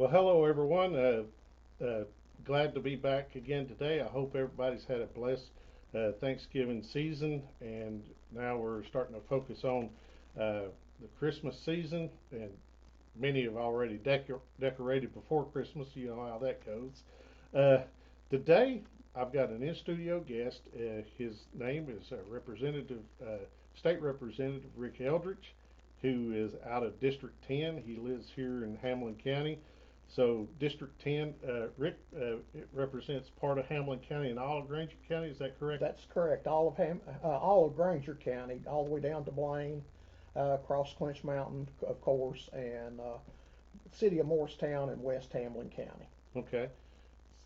Well, hello everyone. Glad to be back again today. I hope everybody's had a blessed Thanksgiving season, and now we're starting to focus on the Christmas season. And many have already decorated before Christmas. You know how that goes. Uh, Today, I've got an in-studio guest. His name is State Representative Rick Eldridge, who is out of District 10. He lives here in Hamlin County. So District 10, Rick, it represents part of Hamlin County and all of Granger County. Is that correct? That's correct. All of Granger County, all the way down to Blaine, across Clinch Mountain, of course, and city of Morristown and West Hamlin County. Okay.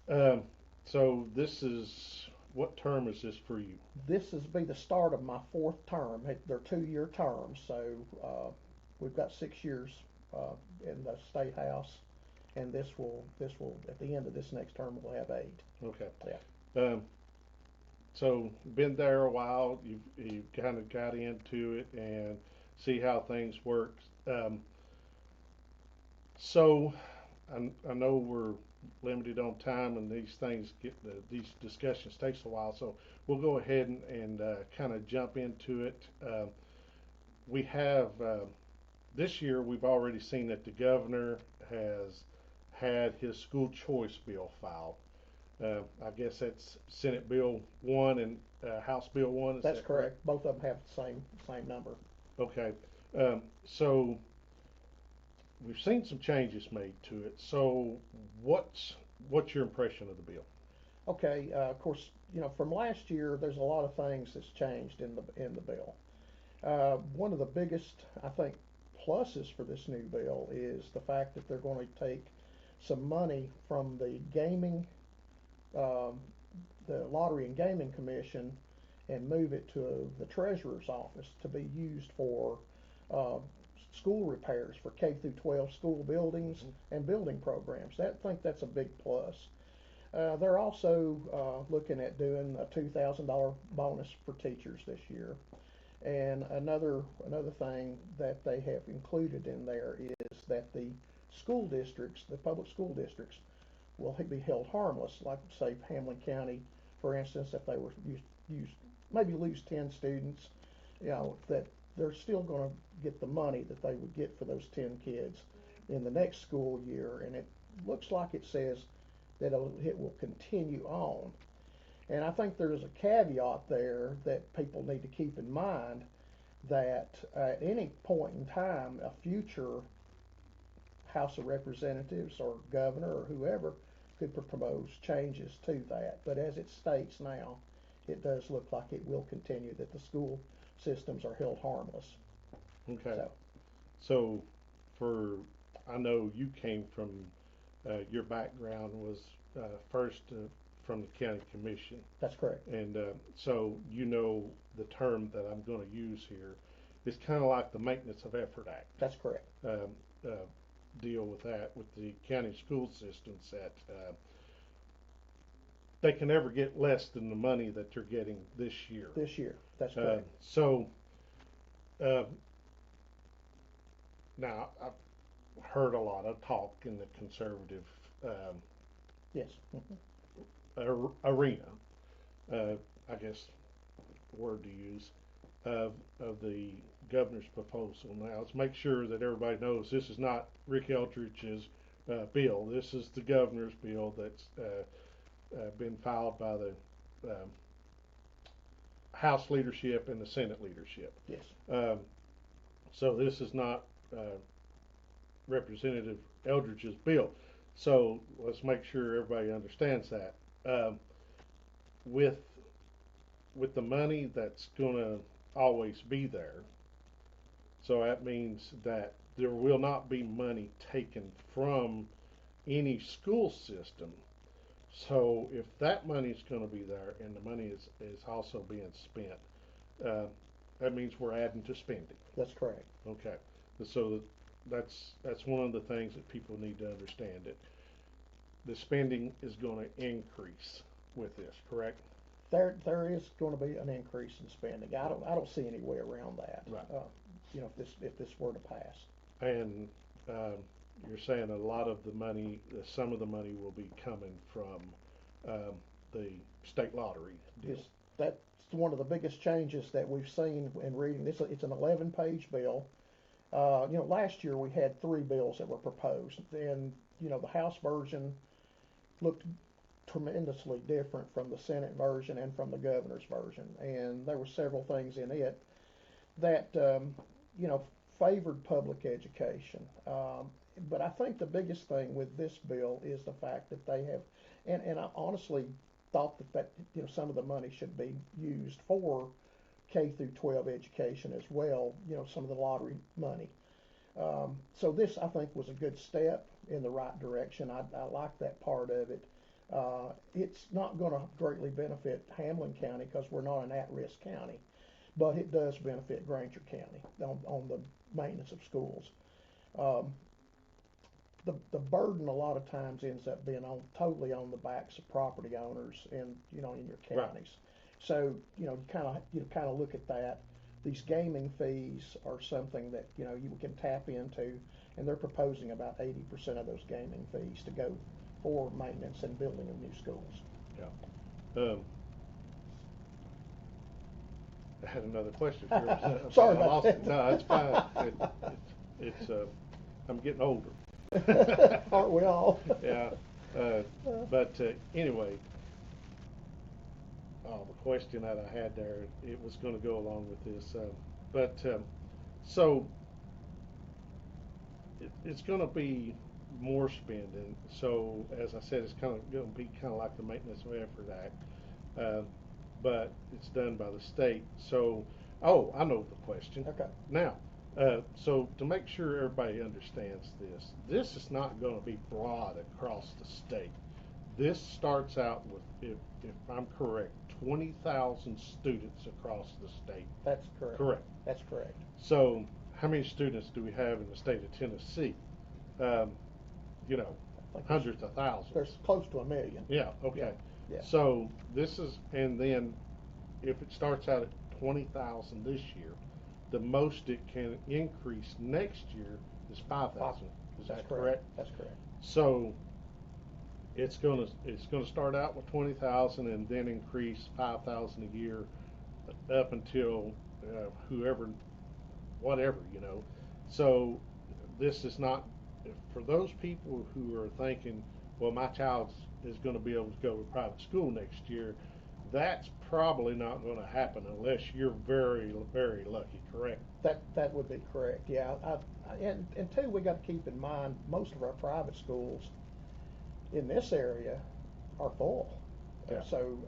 Um, so this is what term is this for you? This is be the start of my fourth term. They're 2-year terms, so we've got 6 years in the state house, and this will at the end of this next term we'll have 8. Okay. Yeah. Um, so been there a while. You've kind of got into it and see how things work. Um, so I know we're limited on time, and these things these discussions takes a while. So we'll go ahead and kind of jump into it. We have this year. We've already seen that the governor has had his school choice bill filed. I guess that's Senate Bill 1 and House Bill 1. Is That's that correct? correct. Both of them have the same number. Okay. So we've seen some changes made to it. So what's your impression of the bill? Okay. Of course, from last year, there's a lot of things that's changed in the bill. One of the biggest, I think, pluses for this new bill is the fact that they're going to take some money from um, the Lottery and Gaming Commission and move it to the treasurer's office to be used for uh, school repairs for K through 12 school buildings Mm-hmm. and building programs. I think that's a big plus. They're also looking at doing a $2,000 bonus for teachers this year. And another thing that they have included in there is that the public school districts, will be held harmless. Like say Hamlin County, for instance, if they were use maybe lose 10 students, that they're still going to get the money that they would get for those 10 kids in the next school year, and it looks like it says that it will continue on. And I think there's a caveat there that people need to keep in mind that at any point in time, a future House of Representatives or governor or whoever could propose changes to that. But as it states now, it does look like it will continue, that the school systems are held harmless. Okay. So So for I know you came from your background was first from the county commission, that's correct. and so you know the term that I'm going to use here. It's kind of like the Maintenance of Effort Act. That's correct. Uh, Deal with that with the county school systems that they can never get less than the money that you're getting this year. This year, that's correct. So uh, now I've heard a lot of talk in the conservative um, Yes. Mm-hmm. arena. I guess the word to use of the governor's proposal. Now let's make sure that everybody knows this is not Rick Eldridge's bill. This is the governor's bill that's been filed by the um, House leadership and the Senate leadership. Yes. Um, so this is not Representative Eldridge's bill. So let's make sure everybody understands that. Um, with with the money that's going to always be there, so that means that there will not be money taken from any school system. So if that money is going to be there and the money is also being spent, uh, that means we're adding to spending. That's correct. Okay, so that's one of the things that people need to understand, that the spending is going to increase with this. Correct? There is going to be an increase in spending. I don't see any way around that. Right. If this were to pass. And you're saying a lot of the money, some of the money will be coming from the state lottery deal. That's one of the biggest changes that we've seen in reading this. It's an 11-page bill. Last year we had three bills that were proposed, and the House version looked tremendously different from the Senate version and from the governor's version, and there were several things in it that favored public education. But I think the biggest thing with this bill is the fact that they have, and I honestly thought that some of the money should be used for K through 12 education as well. Some of the lottery money. So this I think was a good step in the right direction. I like that part of it. It's not going to greatly benefit Hamlin County because we're not an at-risk county, but it does benefit Granger County on the maintenance of schools. The burden a lot of times ends up being totally on the backs of property owners in your counties. Right. So you kind of look at that. These gaming fees are something that you can tap into, and they're proposing about 80% of those gaming fees to go for maintenance and building of new schools. Yeah. I had another question here. Sorry about that. No, it's fine. It's I'm getting older. Aren't we all? Yeah. But anyway, the question that I had there, it was going to go along with this. So it's going to be more spending. So as I said, it's kind of going to be kind of like the Maintenance of Effort Act, but it's done by the state. So, I know the question. Okay. Now, so to make sure everybody understands this is not going to be broad across the state. This starts out with, if I'm correct, 20,000 students across the state. That's correct. Correct. That's correct. So how many students do we have in the state of Tennessee? Hundreds of thousands. There's close to 1 million. Yeah, okay. Yeah. So this is, and then if it starts out at 20,000 this year, the most it can increase next year is 5,000. Is that correct? That's correct. So it's gonna start out with 20,000 and then increase 5,000 a year up until whatever. So this is not for those people who are thinking, well, my child is going to be able to go to private school next year. That's probably not going to happen unless you're very, very lucky. Correct? That would be correct. Yeah. And two, we got to keep in mind most of our private schools in this area are full. Yeah. So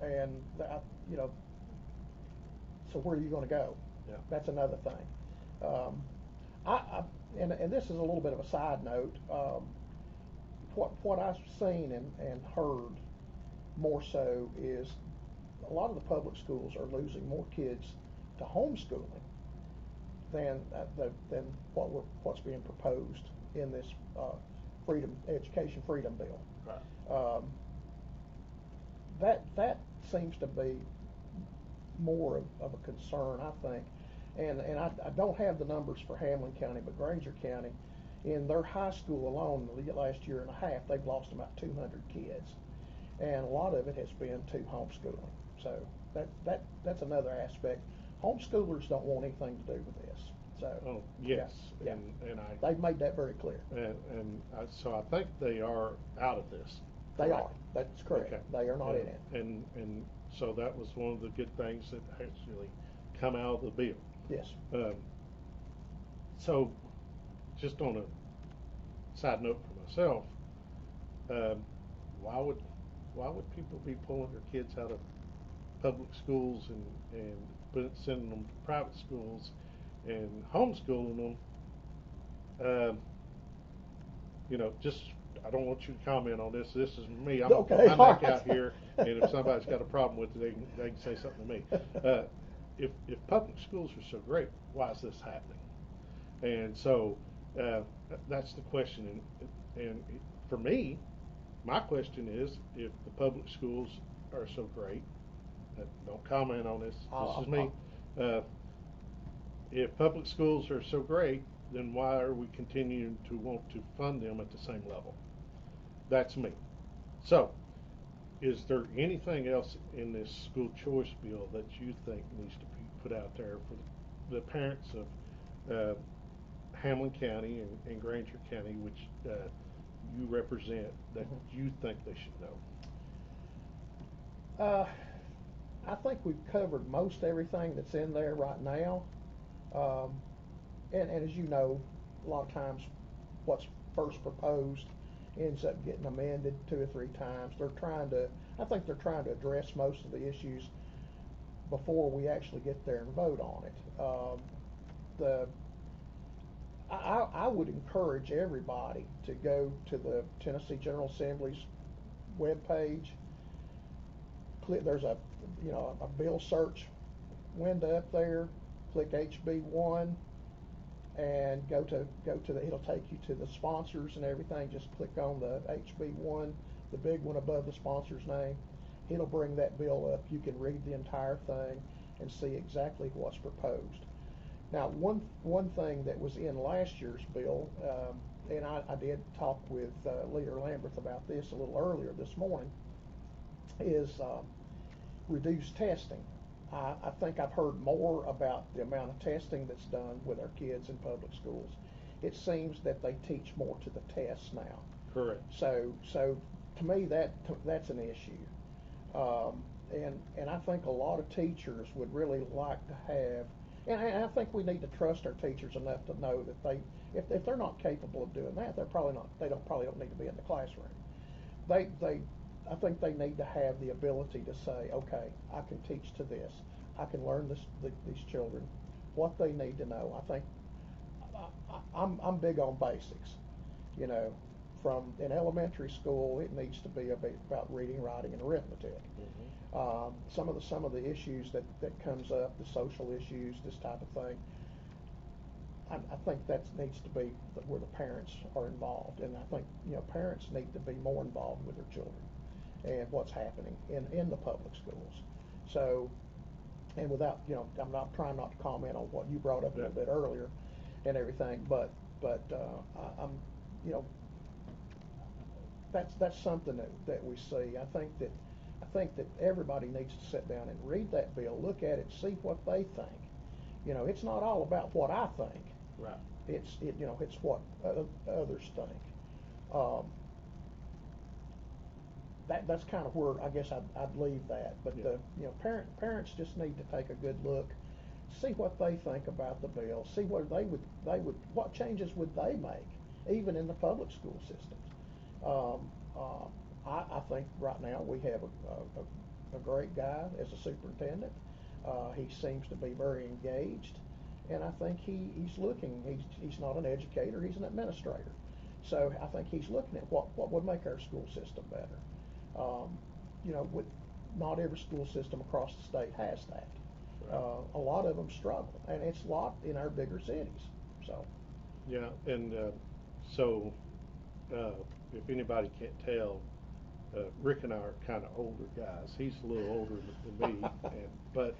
where are you going to go? Yeah. That's another thing. And this is a little bit of a side note. What I've seen and heard more so is a lot of the public schools are losing more kids to homeschooling than what's being proposed in this education freedom bill. Right. That seems to be more of a concern, I think. And I don't have the numbers for Hamlin County, but Granger County, in their high school alone, the last year and a half, they've lost about 200 kids, and a lot of it has been to homeschooling. So that's another aspect. Homeschoolers don't want anything to do with this. So yes, yeah. And they've made that very clear. So I think they are out of this. They are. That's correct. Okay. They are not in it. And so that was one of the good things that actually come out of the bill. Yes. So, just on a side note for myself, why would people be pulling their kids out of public schools and sending them to private schools and homeschooling them? Just I don't want you to comment on this. This is me. I'm back out here, and if somebody's got a problem with it, they can say something to me. If public schools are so great, why is this happening? And so that's the question. And for me, my question is, if the public schools are so great, don't comment on this. This is me. If public schools are so great, then why are we continuing to want to fund them at the same level? That's me. So, is there anything else in this school choice bill that you think needs to be put out there for the parents of Hamlin County and Granger County, which you represent, that you think they should know? I think we've covered most everything that's in there right now. Um, and as you know, a lot of times what's first proposed ends up getting amended 2 or 3 times. I think they're trying to address most of the issues before we actually get there and vote on it. The I would encourage everybody to go to the Tennessee General Assembly's webpage. There's a bill search window up there. Click HB1 and go to it'll take you to the sponsors and everything. Just click on the HB1, the big one above the sponsor's name. It'll bring that bill up. You can read the entire thing and see exactly what's proposed. Now, one thing that was in last year's bill, and I did talk with Leader Lamberth about this a little earlier this morning, is reduced testing. I think I've heard more about the amount of testing that's done with our kids in public schools. It seems that they teach more to the tests now. Correct. So to me that's an issue, and I think a lot of teachers would really like to have, and I think we need to trust our teachers enough to know that if they're not capable of doing that, they probably don't need to be in the classroom. I think they need to have the ability to say, okay, I can teach to this. I can learn these children what they need to know. I think I'm big on basics. You know, from in elementary school, it needs to be about reading, writing, and arithmetic. Some of the issues that comes up, the social issues, this type of thing. I think that needs to be where the parents are involved, and I think parents need to be more involved with their children and what's happening in the public schools. So, and without, I'm not trying not to comment on what you brought up a little bit earlier and everything, but I'm, that's something that we see. I think that everybody needs to sit down and read that bill, look at it, see what they think. It's not all about what I think. Right. It's what others think. That's kind of where I guess I'd leave that. But parents just need to take a good look, see what they think about the bill, see what what changes would they make, even in the public school systems. I think right now we have a great guy as a superintendent. He seems to be very engaged, and I think he's looking. He's not an educator; he's an administrator. So I think he's looking at what would make our school system better. Not every school system across the state has that. Right. A lot of them struggle, and it's a lot in our bigger cities. So. Yeah, and so if anybody can't tell, Rick and I are kind of older guys. He's a little older than me, but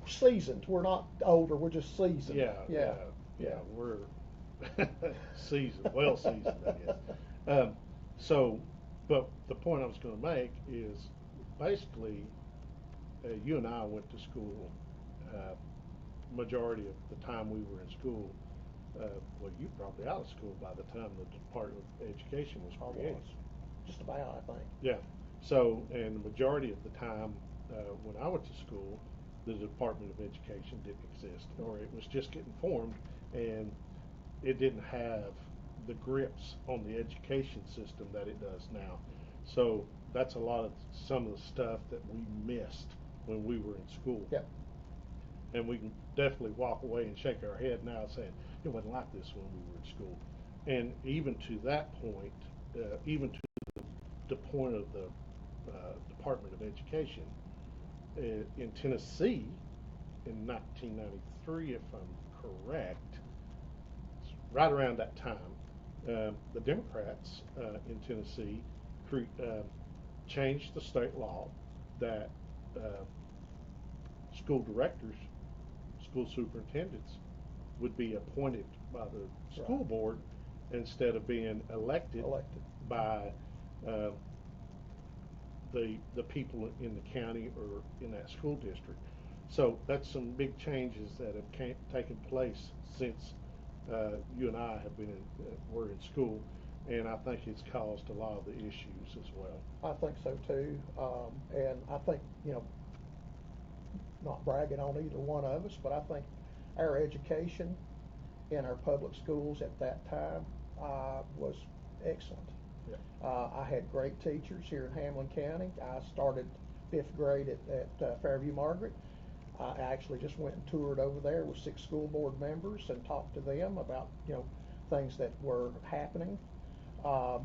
seasoned. We're not older. We're just seasoned. Yeah. We're seasoned, well seasoned, I guess. But the point I was going to make is basically, you and I went to school. Majority of the time we were in school. Well, you were probably out of school by the time the Department of Education was created. Just about, I think. Yeah. So, and the majority of the time when I went to school, the Department of Education didn't exist, or it was just getting formed, and it didn't have the grips on the education system that it does now. So that's some of the stuff that we missed when we were in school. Yep. And we can definitely walk away and shake our head now saying it wasn't like this when we were in school. And even to that point, even to the point of the Department of Education in Tennessee in 1993, if I'm correct, right around that time, the Democrats in Tennessee changed the state law that school directors, school superintendents would be appointed by the school Right. board instead of being elected Elected. by uh, the people in the county or in that school district. So that's some big changes that have taken place since you and I have been were in school, and I think it's caused a lot of the issues as well. I think so too. And I think, not bragging on either one of us, but I think our education in our public schools at that time was excellent. Yeah. I had great teachers here in Hamlin County. I started fifth grade at Fairview Margaret. I actually just went and toured over there with 6 school board members and talked to them about things that were happening. Um,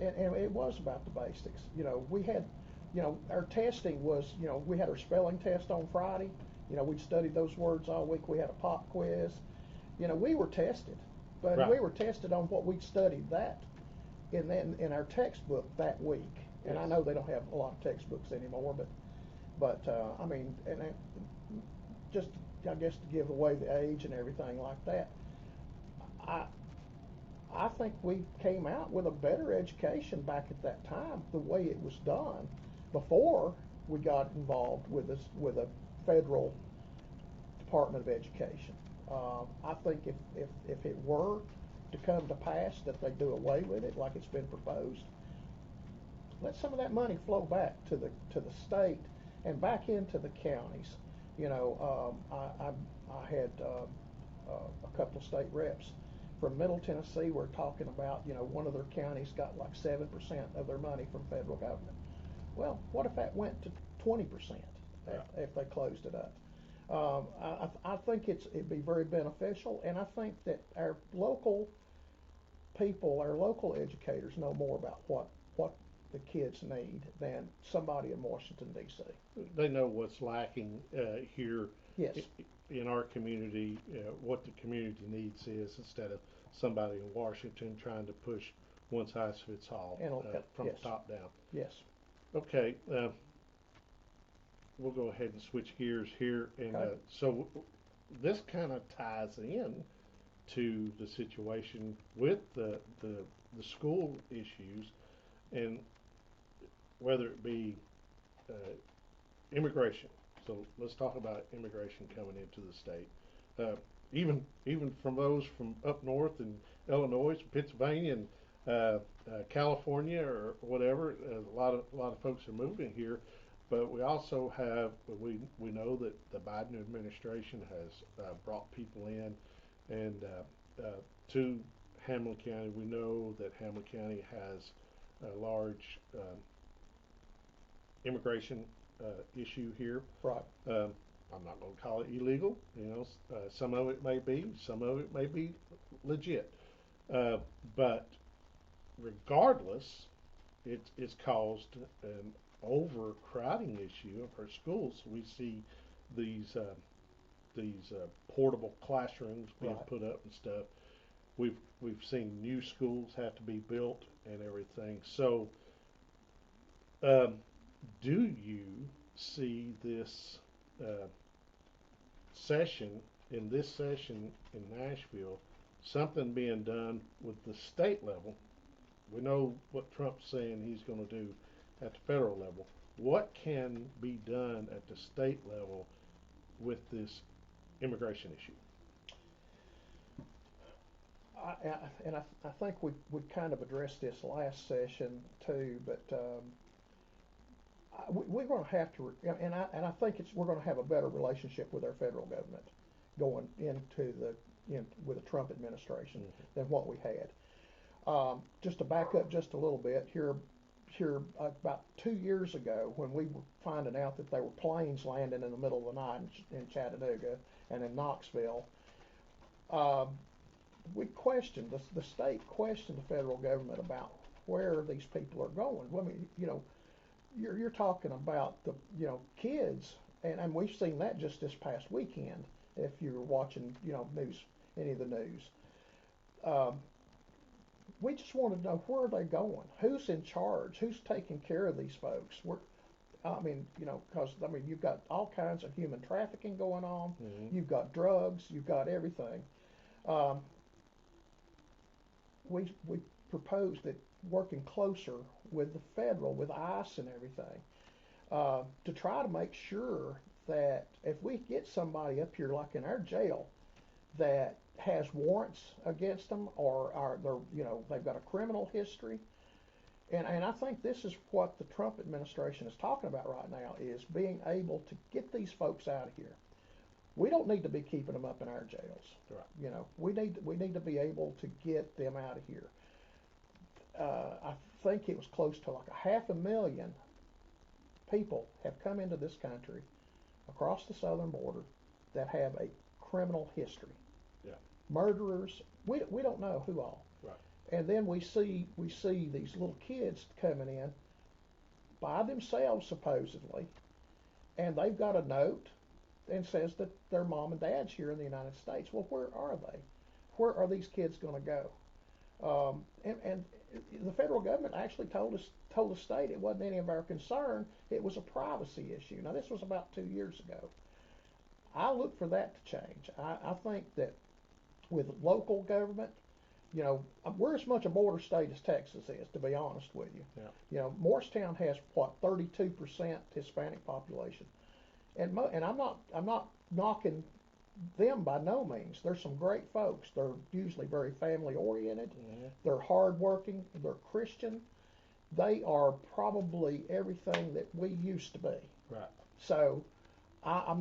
and it was about the basics. We had, our testing was, we had our spelling test on Friday. We'd studied those words all week. We had a pop quiz. We were tested, but Right. we were tested on what we'd studied that in our textbook that week. And I Yes. know they don't have a lot of textbooks anymore, but I mean, and just I guess to give away the age and everything like that, I I think we came out with a better education back at that time, the way it was done before we got involved with a federal Department of Education. I think if it were to come to pass that they do away with it like it's been proposed, let some of that money flow back to the state and back into the counties. I had a couple of state reps from Middle Tennessee were talking about, one of their counties got like 7% of their money from federal government. Well, what if that went to 20% if they closed it up? I think it'd be very beneficial, and I think that our local people, our local educators, know more about what the kids need than somebody in Washington D.C. They know what's lacking here Yes. in our community, what the community needs is, instead of somebody in Washington trying to push one size fits all from Yes. the top down. Yes. Okay, we'll go ahead and switch gears here, and Okay. so this kind of ties in to the situation with the school issues, and whether it be uh, immigration. So let's talk about immigration coming into the state. Even from those from up north in Illinois, Pennsylvania, and California or whatever, a lot of folks are moving here. But we also have we know that the Biden administration has brought people in, and to Hamlin County. We know that Hamlin County has a large immigration issue here. Right. I'm not going to call it illegal. Some of it may be, some of it may be legit. But regardless, it's caused an overcrowding issue of our schools. We see these portable classrooms being Right. put up and stuff. We've seen new schools have to be built and everything. So, um, do you see this uh, session this session in Nashville, something being done with the state level? We know what Trump's saying he's going to do at the federal level. What can be done at the state level with this immigration issue? I think we kind of addressed this last session too, but we're going to have to, and I think we're going to have a better relationship with our federal government going into with the Trump administration than what we had. Just to back up just a little bit, here about 2 years ago, when we were finding out that there were planes landing in the middle of the night in Chattanooga and in Knoxville, um, we questioned the state questioned the federal government about where these people are going. I mean, you're talking about the kids, and we've seen that just this past weekend. If you're watching news, any of the news, um, we just want to know where are they going, who's in charge, who's taking care of these folks. I mean, because I mean, you've got all kinds of human trafficking going on. Hmm. You've got drugs. You've got everything. Um, we proposed that working closer with the federal, with ICE and everything, to try to make sure that if we get somebody up here, like in our jail, that has warrants against them, or are they're they've got a criminal history, and I think this is what the Trump administration is talking about right now, is being able to get these folks out of here. We don't need to be keeping them up in our jails. Right. We need to be able to get them out of here. I think it was close to like 500,000 people have come into this country across the southern border that have a criminal history. Yeah. Murderers. We don't know who all. Right. And then we see these little kids coming in by themselves supposedly, and they've got a note and says that their mom and dad's here in the United States. Well, where are they? Where are these kids going to go? And the federal government actually told the state it wasn't any of our concern. It was a privacy issue. Now, this was about 2 years ago. I look for that to change. I think that with local government, we're as much a border state as Texas is, to be honest with you. Yeah. Morristown has what, 32% Hispanic population, and I'm not knocking them by no means. There's some great folks. They're usually very family oriented. Hmm. They're hardworking. They're Christian. They are probably everything that we used to be. Right. So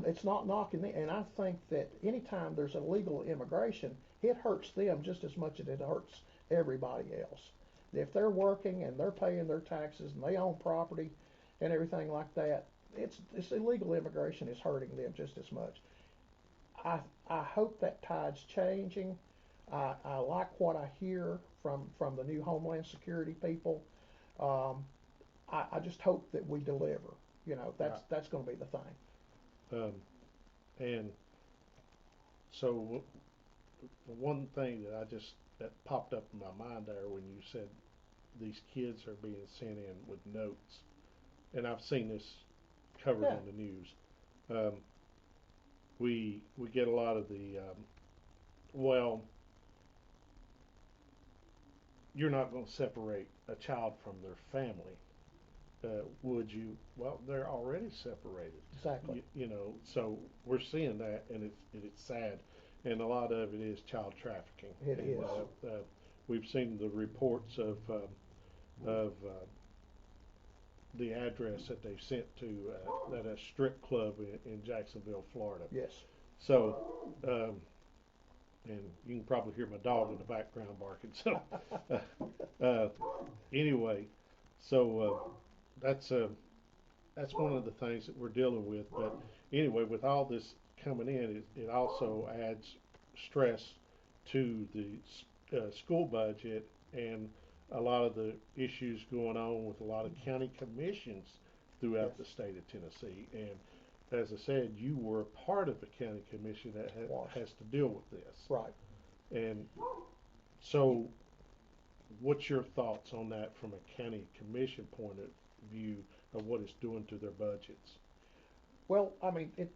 it's not knocking them. And I think that anytime there's illegal immigration, it hurts them just as much as it hurts everybody else. If they're working and they're paying their taxes and they own property and everything like that, it's illegal immigration is hurting them just as much. I hope that tide's changing. I like what I hear from the new Homeland Security people. I just hope that we deliver. Right. That's going to be the thing. And so the one thing that popped up in my mind there when you said these kids are being sent in with notes, and I've seen this covered Yeah. in the news. Um, we get a lot of the well, you're not going to separate a child from their family, would you? Well, they're already separated. Exactly. So we're seeing that, and it's sad, and a lot of it is child trafficking. It and, is. we've seen the reports of the address that they've sent to that a strip club in Jacksonville, Florida. Yes. So, and you can probably hear my dog in the background barking. So, uh, anyway, so that's one of the things that we're dealing with. But anyway, with all this coming in, it also adds stress to the school budget and a lot of the issues going on with a lot of county commissions throughout Yes. the state of Tennessee. And as I said, you were a part of a county commission that has to deal with this. Right. And so, what's your thoughts on that from a county commission point of view of what it's doing to their budgets? Well, I mean, it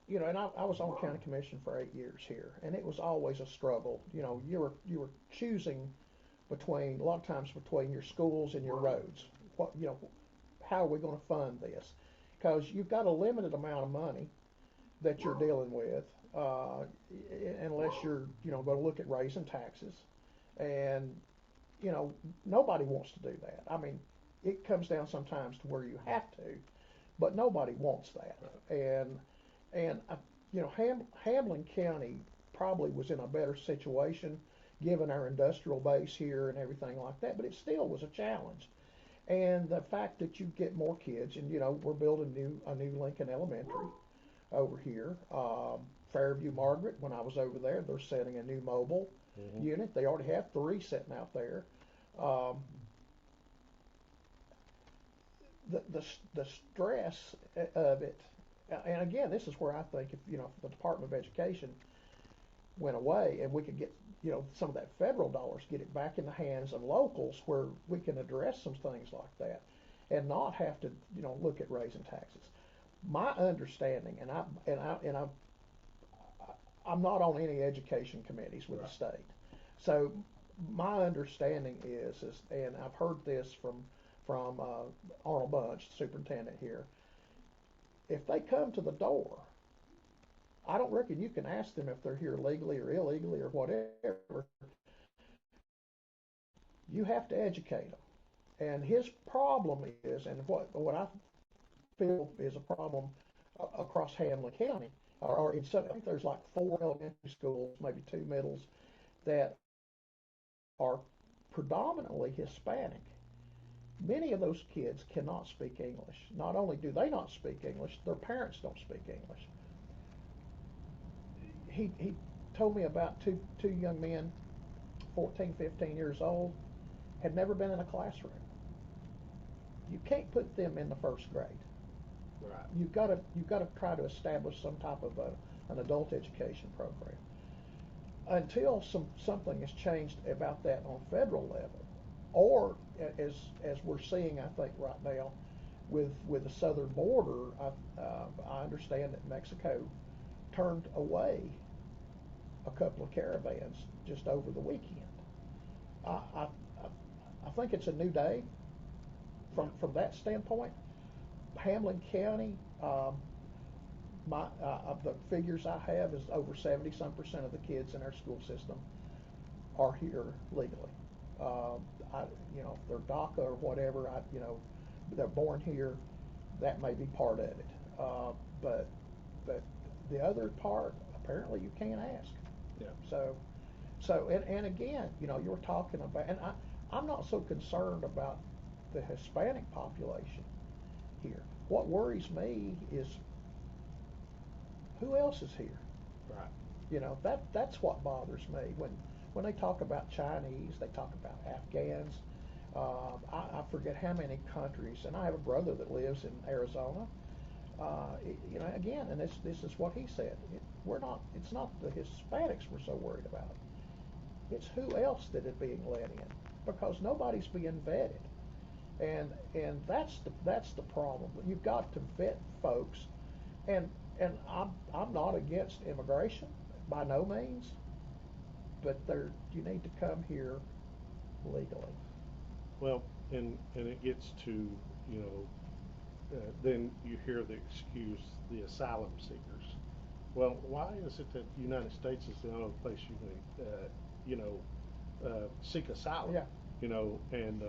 and I was on county commission for 8 years here, and it was always a struggle. You were choosing between, a lot of times, between your schools and your roads. How are we going to fund this? Because you've got a limited amount of money that you're dealing with, unless you're going to look at raising taxes, and nobody wants to do that. I mean, it comes down sometimes to where you have to, but nobody wants that. And Hamlin County probably was in a better situation given our industrial base here and everything like that, but it still was a challenge. And the fact that you get more kids, and we're building a new Lincoln Elementary over here. Fairview Margaret, when I was over there, they're setting a new mobile Mm-hmm. unit. They already have 3 sitting out there. Um, the stress of it, and again, this is where I think if the Department of Education went away and we could get some of that federal dollars, get it back in the hands of locals where we can address some things like that. and not have to, look at raising taxes. My understanding, I'm not on any education committees with the state, so my understanding is, and I've heard this from Arnold Bunch, the superintendent here. If they come to the door, I don't reckon you can ask them if they're here legally or illegally or whatever. You have to educate them. And his problem is, and what I feel is a problem across Hamlin County, or in some, I think there's like 4 elementary schools, maybe 2 middles, that are predominantly Hispanic. Many of those kids cannot speak English. Not only do they not speak English, their parents don't speak English. He told me about two young men, 14, 15 years old, had never been in a classroom. You can't put them in the first grade. Right. You've got to try to establish some type of an adult education program. Until something has changed about that on federal level, or as we're seeing, I think right now, with the southern border, I understand that Mexico turned away a couple of caravans just over the weekend. I think it's a new day from that standpoint. Hamlin County, the figures I have is over 70% of the kids in our school system are here legally. If they're DACA or whatever, they're born here. That may be part of it. But the other part, apparently, you can't ask. Yeah. So and again, you're talking about, and I'm not so concerned about the Hispanic population here. What worries me is who else is here. Right. That's what bothers me when they talk about Chinese, they talk about Afghans. I forget how many countries, and I have a brother that lives in Arizona. Again, and this is what he said. It's not the Hispanics we're so worried about. It's who else that is being let in, because nobody's being vetted, and that's the problem. You've got to vet folks, and I'm not against immigration by no means, but you need to come here legally. Well, and it gets to, then you hear the excuse, the asylum seekers. Well, why is it that the United States is the only place you can, seek asylum? Yeah. And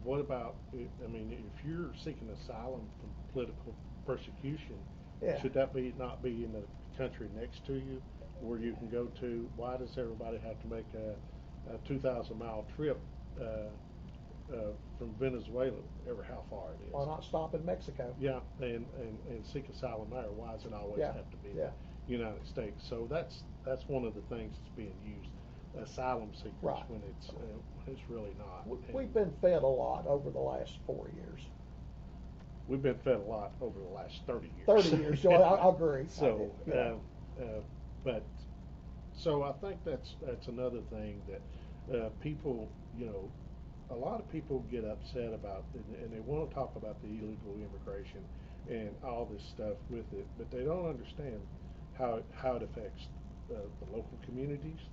what about? I mean, if you're seeking asylum from political persecution, Yeah. should that not be in the country next to you, where you can go to? Why does everybody have to make a 2,000-mile trip from Venezuela, ever how far it is? Why not stop in Mexico? Yeah, and seek asylum there. Why does it always have to be the United States? So that's one of the things that's being used, asylum seekers, Right. when it's really not. We've been fed a lot over the last 4 years. We've been fed a lot over the last 30 years. 30 years, so I agree. So, but so I think that's another thing that people, a lot of people get upset about, and they want to talk about the illegal immigration and all this stuff with it, but they don't understand how it affects the local communities,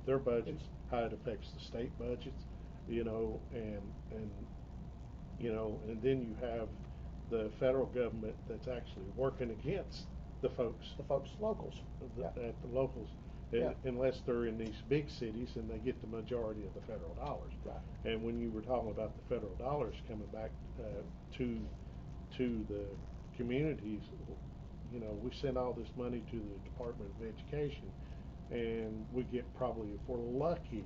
their budgets, how it affects the state budgets, and then you have the federal government that's actually working against the folks locals. at the locals, unless they're in these big cities and they get the majority of the federal dollars. Right. And when you were talking about the federal dollars coming back to the communities, we send all this money to the Department of Education, and we get probably, if we're lucky,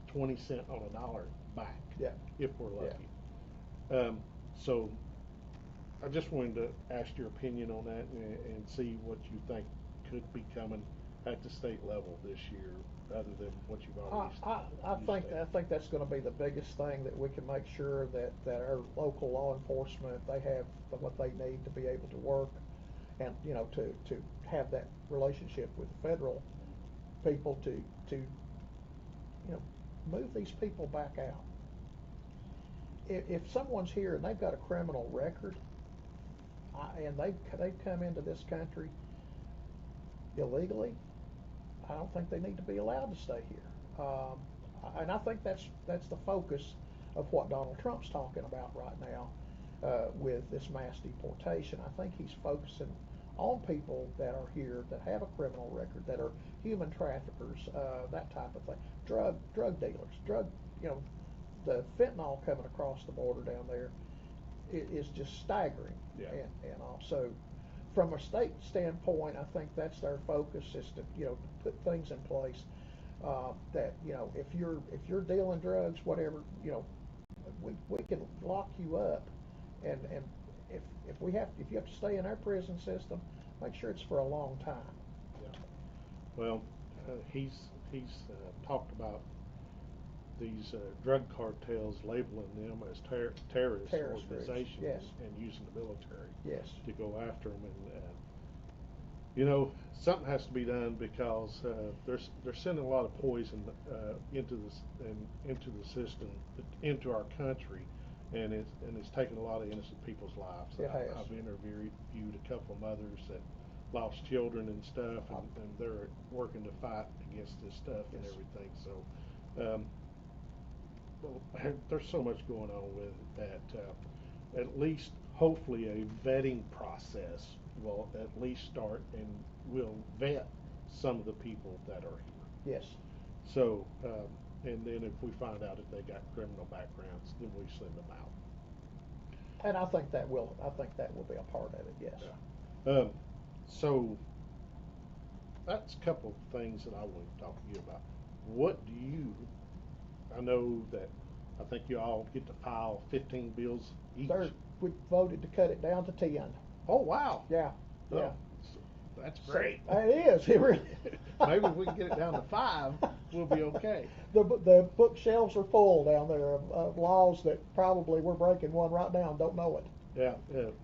20 cents on a dollar back. Yeah. If we're lucky. So I just wanted to ask your opinion on that and see what you think could be coming at the state level this year, other than what you've already. I think that's going to be the biggest thing, that we can make sure that our local law enforcement, they have what they need to be able to work, and to have that relationship with the federal people to move these people back out. if someone's here and they've got a criminal record, and they've come into this country illegally, I don't think they need to be allowed to stay here. And I think that's the focus of what Donald Trump's talking about right now with this mass deportation. I think he's focusing on people that are here that have a criminal record, that are human traffickers, that type of thing, drug dealers, you know, the fentanyl coming across the border down there is just staggering. Yeah. And also, from a state standpoint, I think that's their focus, is to, you know, put things in place that, you know, if you're dealing drugs, whatever, you know, we can lock you up, and if you have to stay in our prison system, make sure it's for a long time. Yeah. Well, he's talked about these drug cartels, labeling them as terrorist organizations, yes, and using the military, yes, to go after them. And you know, something has to be done, because they're sending a lot of poison into the system, into our country, and it's taking a lot of innocent people's lives. It has. I've interviewed a couple of mothers that lost children and stuff, and they're working to fight against this stuff and everything. So, well, there's so much going on with it that at least, hopefully, a vetting process will at least start, and will vet some of the people that are here. yes. So, and then if we find out if they got criminal backgrounds, then we send them out. And I think that will be a part of it. Yes. Yeah. So that's a couple of things that I want to talk to you about. What do you? I know that I think you all get to file 15 bills each. We voted to cut it down to 10. Oh, wow. Yeah. Oh, Yeah. that's great. So, it is. It really. Maybe if we can get it down to 5, we'll be okay. The bookshelves are full down there of laws that probably we're breaking one right now and don't know it. Yeah.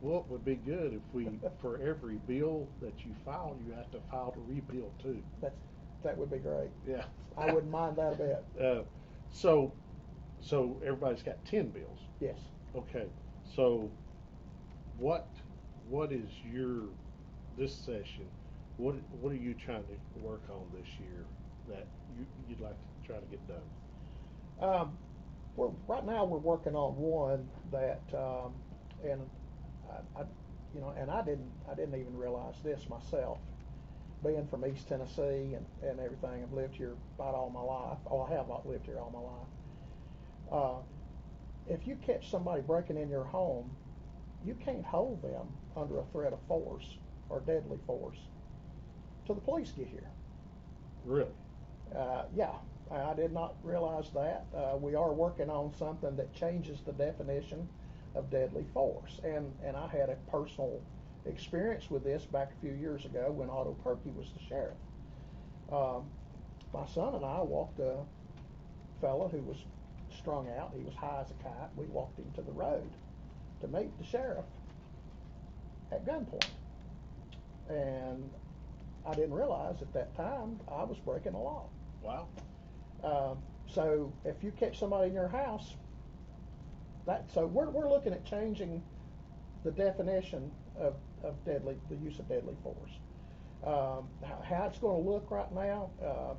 Well, it would be good if we, for every bill that you file, you have to file to repeal too. That would be great. Yeah. I wouldn't mind that a bit. So everybody's got 10 bills. Yes. Okay. So what is this session? What are you trying to work on this year that you'd like to try to get done? Right now we're working on one that, and I you know, and I didn't even realize this myself, being from East Tennessee and everything. I've lived here about all my life. Oh, I have lived here all my life. If you catch somebody breaking in your home, you can't hold them under a threat of force or deadly force till the police get here. Really? Yeah, I did not realize that. We are working on something that changes the definition of deadly force, and I had a personal experience with this back a few years ago when Otto Perkey was the sheriff. My son and I walked a fella who was strung out. He was high as a kite. We walked him to the road to meet the sheriff at gunpoint, and I didn't realize at that time I was breaking the law. Wow. So if you catch somebody in your house, so we're looking at changing the definition of the use of deadly force. How it's going to look right now, of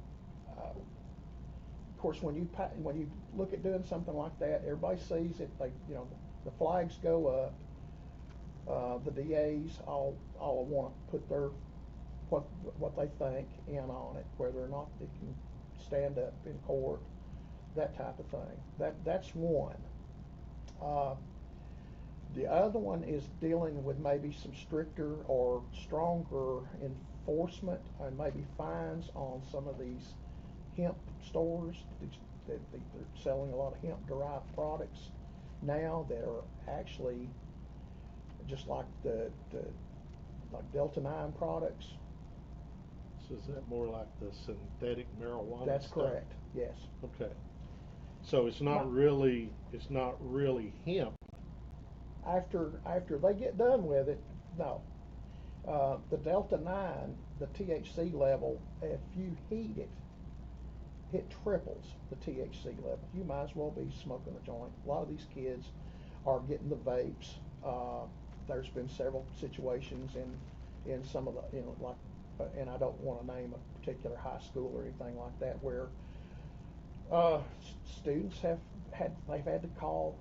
course, when you look at doing something like that, everybody sees it. The flags go up. The DAs all want to put their what they think in on it, whether or not it can stand up in court, that type of thing. That's one. The other one is dealing with maybe some stricter or stronger enforcement and maybe fines on some of these hemp stores. They're selling a lot of hemp-derived products now that are actually just like like Delta 9 products. So is that more like the synthetic marijuana? That's stuff? correct. Yes. Okay. So it's not really hemp. After they get done with it, no. The Delta 9, the THC level, if you heat it, it triples the THC level. You might as well be smoking a joint. A lot of these kids are getting the vapes. There's been several situations in some of the, like, and I don't want to name a particular high school or anything like that, where uh, students they've had to call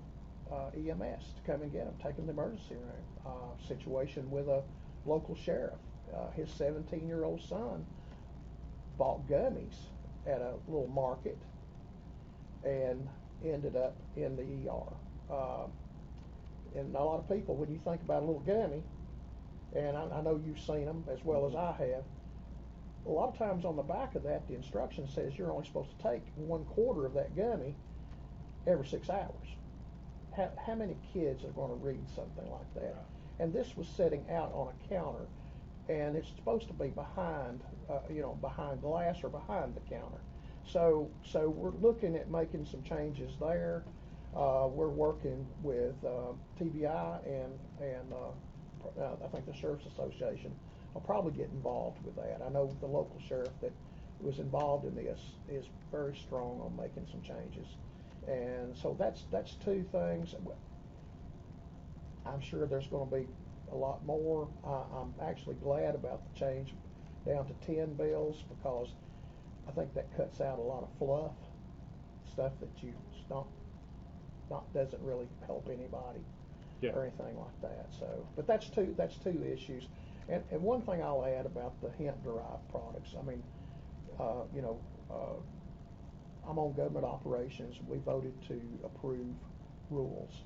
EMS to come and get them, take them to the emergency room. Situation with a local sheriff. His 17-year-old son bought gummies at a little market and ended up in the ER. And a lot of people, when you think about a little gummy, and I know you've seen them as well as I have, a lot of times on the back of that, the instruction says you're only supposed to take 1/4 of that gummy every 6 hours. How many kids are going to read something like that? Right. And this was sitting out on a counter, and it's supposed to be behind, behind glass or behind the counter. So we're looking at making some changes there. We're working with TBI and I think the Sheriff's Association will probably get involved with that. I know the local sheriff that was involved in this is very strong on making some changes. And so that's two things. I'm sure there's going to be a lot more. I'm actually glad about the change down to 10 bills, because I think that cuts out a lot of fluff, stuff that you not doesn't really help anybody, Yeah. or anything like that. So, but that's two issues. And one thing I'll add about the hemp-derived products. I mean, I'm on government operations. We voted to approve rules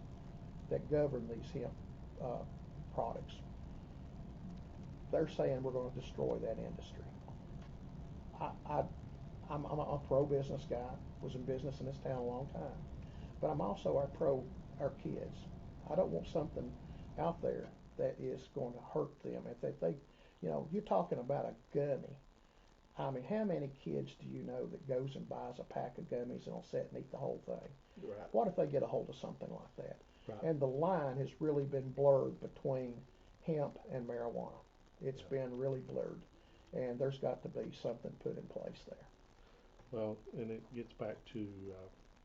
that govern these hemp products. They're saying we're going to destroy that industry. I'm a pro-business guy. Was in business in this town a long time, but I'm also our kids. I don't want something out there that is going to hurt them. If they, you're talking about a gummy. I mean, how many kids do you know that goes and buys a pack of gummies and will sit and eat the whole thing? Right. What if they get a hold of something like that? Right. And the line has really been blurred between hemp and marijuana. It's been really blurred, and there's got to be something put in place there. Well, and it gets back to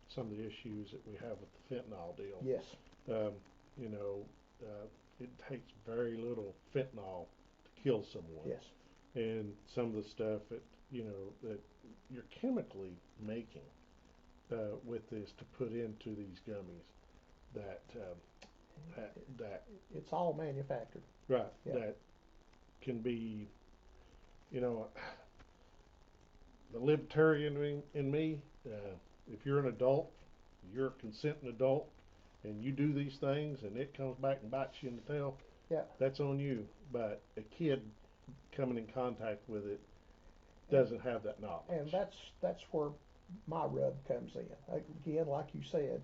some of the issues that we have with the fentanyl deal. Yes. Um, you know, it takes very little fentanyl to kill someone. Yes. And some of the stuff that that you're chemically making with this to put into these gummies, that it's all manufactured. right, Yeah. that can be, the libertarian in me. If you're an adult, you're a consenting adult, and you do these things, and it comes back and bites you in the tail. Yeah. That's on you. But a kid coming in contact with it doesn't have that knowledge. And that's where my rub comes in. Again, like you said,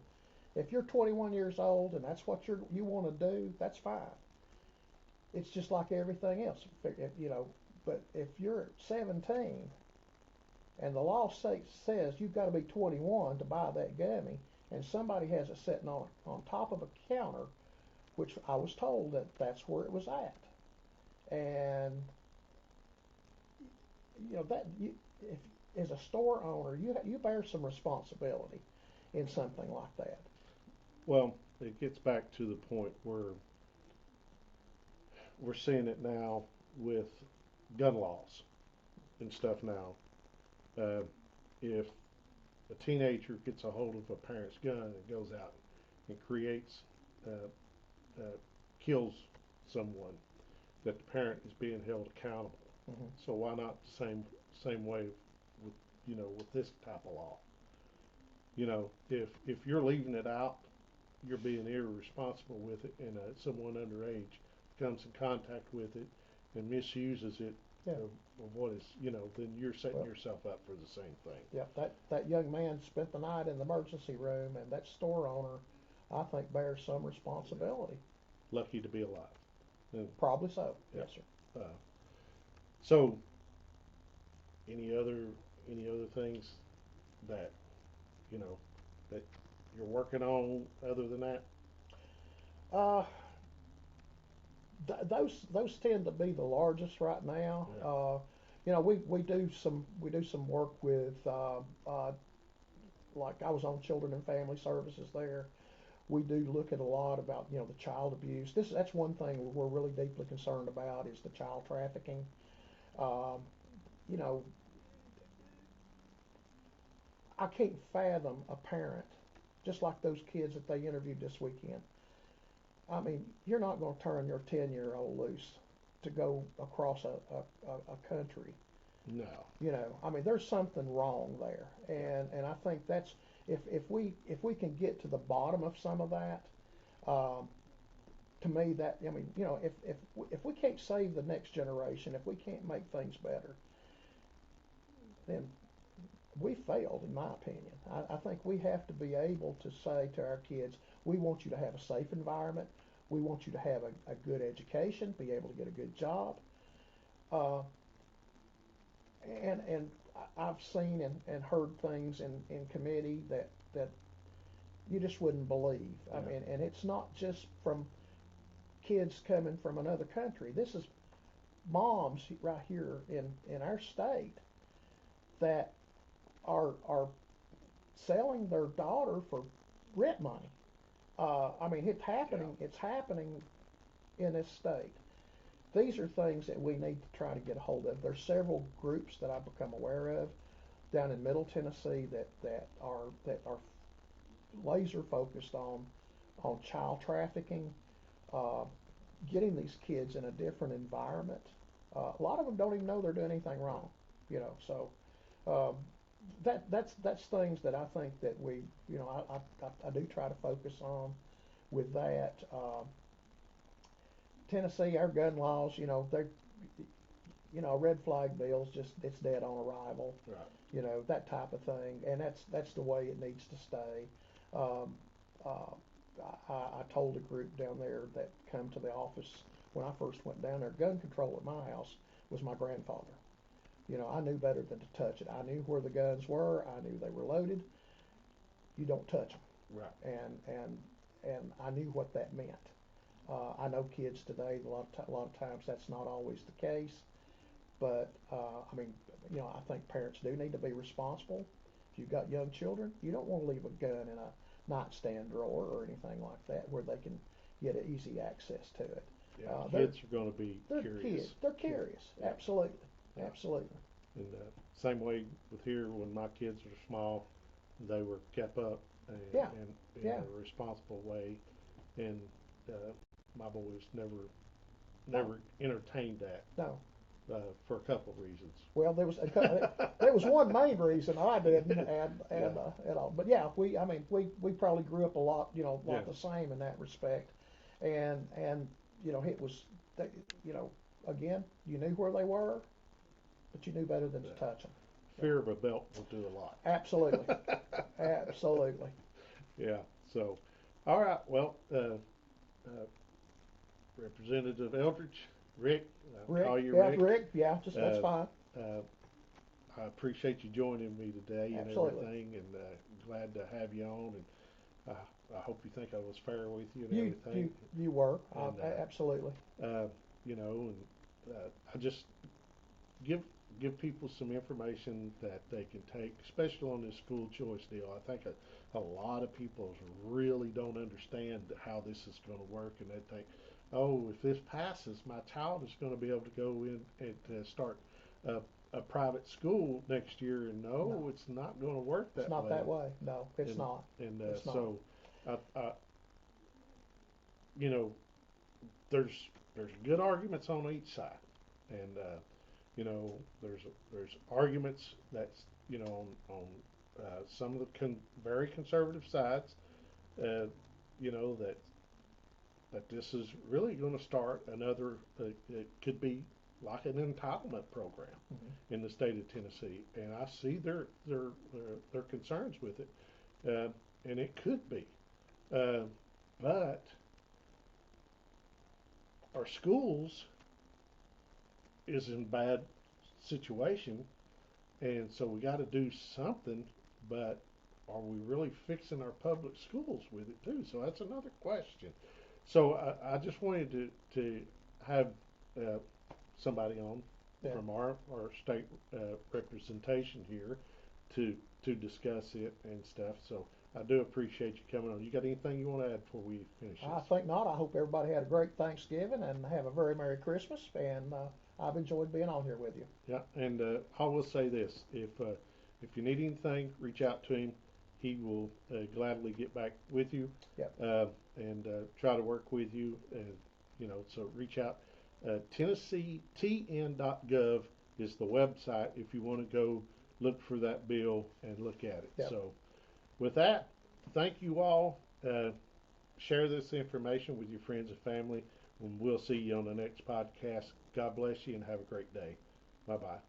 if you're 21 years old and that's what you want to do, that's fine. It's just like everything else, But if you're 17 and the law says you've got to be 21 to buy that gummy, and somebody has it sitting on top of a counter, which I was told that's where it was at, and if as a store owner, you bear some responsibility in something like that. Well, it gets back to the point where we're seeing it now with gun laws and stuff now. If a teenager gets a hold of a parent's gun and goes out and creates, kills someone, that the parent is being held accountable. Mm-hmm. So why not the same way with with this type of law? If you're leaving it out, you're being irresponsible with it, and someone underage comes in contact with it and misuses it. Yeah. Of what is, then you're setting yourself up for the same thing. Yeah, that young man spent the night in the emergency room, and that store owner, I think, bears some responsibility. Lucky to be alive. And, probably so. Yeah. Yes, sir. So, any other things that that you're working on other than that? Uh, those tend to be the largest right now. Yeah. we do some work with like I was on Children and Family Services there. We do look at a lot about the child abuse. That's one thing we're really deeply concerned about is the child trafficking. Um, you know, I can't fathom a parent just like those kids that they interviewed this weekend. I mean, you're not going to turn your 10-year-old loose to go across a country. No. I mean, there's something wrong there, and I think that's if we can get to the bottom of some of that, um, to me that I mean, if we can't save the next generation, if we can't make things better, then we failed, in my opinion. I think we have to be able to say to our kids, we want you to have a safe environment. We want you to have a good education, be able to get a good job. Uh, and I've seen and heard things in committee that you just wouldn't believe. I Yeah. mean, and it's not just from kids coming from another country. This is moms right here in our state that are selling their daughter for rent money. I mean, it's Yeah. happening. It's happening in this state. These are things that we need to try to get a hold of. There's several groups that I've become aware of down in Middle Tennessee that are laser focused on child trafficking, uh, getting these kids in a different environment. A lot of them don't even know they're doing anything wrong, So um, that's things that I think that I do try to focus on with that. Tennessee, our gun laws, red flag bills just it's dead on arrival, Right. that type of thing, and that's the way it needs to stay. Um, uh, I told a group down there that come to the office when I first went down there, gun control at my house was my grandfather. I knew better than to touch it. I knew where the guns were. I knew they were loaded. You don't touch them, Right. and I knew what that meant. I know kids today. A lot of times that's not always the case, but I mean, I think parents do need to be responsible. If you've got young children, you don't want to leave a gun in a nightstand drawer or anything like that where they can get easy access to it. Yeah. They're Kids are going to be they're curious. kids. They're curious. Yeah. Absolutely, Yeah. absolutely. And same way with here when my kids were small, they were kept up Yeah, and in yeah. a responsible way, and my boys No, never entertained that no. for a couple of reasons. Well, there was one main reason I didn't, Yeah. and all. But yeah, I mean, we probably grew up a lot, Yeah. the same in that respect, and it was, you know, again, you knew where they were, but you knew better than to Yeah. touch them. Yeah, Fear of a belt will do a lot. absolutely, absolutely. Yeah. So, all right. Well, Representative Eldridge, Rick, I'll Rick, call you yeah, Rick. Rick, yeah, just that's Uh, fine. uh, I appreciate you joining me today and Absolutely. everything, and glad to have you on. And I hope you think I was fair with you and You everything. you you were And absolutely. uh, and I just give give people some information that they can take, especially on this school choice deal. I think a lot of people really don't understand how this is going to work, and they think, oh, if this passes, my child is going to be able to go in and start a, a private school next year. And no, No, it's not going to work it's that not way. that way. No, it's And not. and It's not. so, I, you know, there's good arguments on each side, and there's arguments that's on some of the very conservative sides, uh, that this is really going to start another. It could be like an entitlement program Hmm. in the state of Tennessee, and I see their concerns with it, and it could be, uh, but our schools is in bad situation, and so we got to do something. But are we really fixing our public schools with it too? So that's another question. So I just wanted to have uh, somebody on Yeah. from our state representation here to discuss it and stuff. So I do appreciate you coming on. You got anything you want to add before we finish I this? think not. I hope everybody had a great Thanksgiving and have a very Merry Christmas. And I've enjoyed being on here with you. Yeah, and I will say this: if you need anything, reach out to him. He will gladly get back with you Yep. and try to work with you. So reach out. TennesseeTN.gov is the website if you want to go look for that bill and look at it. Yep. So with that, thank you all. Share this information with your friends and family, and we'll see you on the next podcast. God bless you and have a great day. Bye bye.